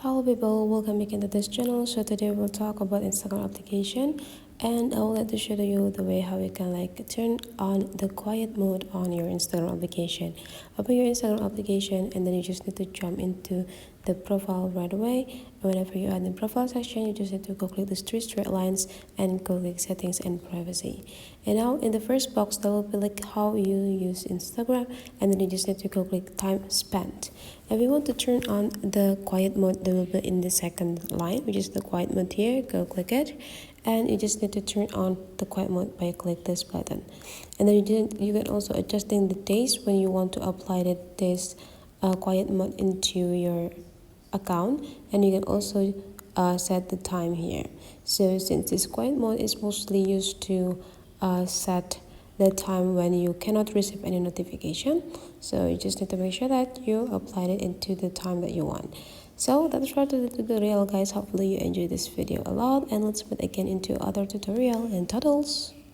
Hello people, welcome again to this channel. So today we'll talk about Instagram application, and I would like to show you the way how you can turn on the quiet mode on your Instagram application. Open your Instagram application and then you just need to jump into the profile right away. Whenever you're in the profile section, you just need to go click the three straight lines and go click settings and privacy. And now in the first box there will be how you use Instagram, and then you just need to go click time spent. If you want to turn on the quiet mode, there will be in the second line, which is the quiet mode here. Go click it, and you just need to turn on the quiet mode by click this button. And then you can also adjusting the days when you want to apply this quiet mode into your account, and you can also set the time here. So since this quiet mode is mostly used to set the time when you cannot receive any notification, so you just need to make sure that you applied it into the time that you want. So that's for the tutorial, guys. Hopefully you enjoyed this video a lot, and let's meet again into other tutorial and tutorials.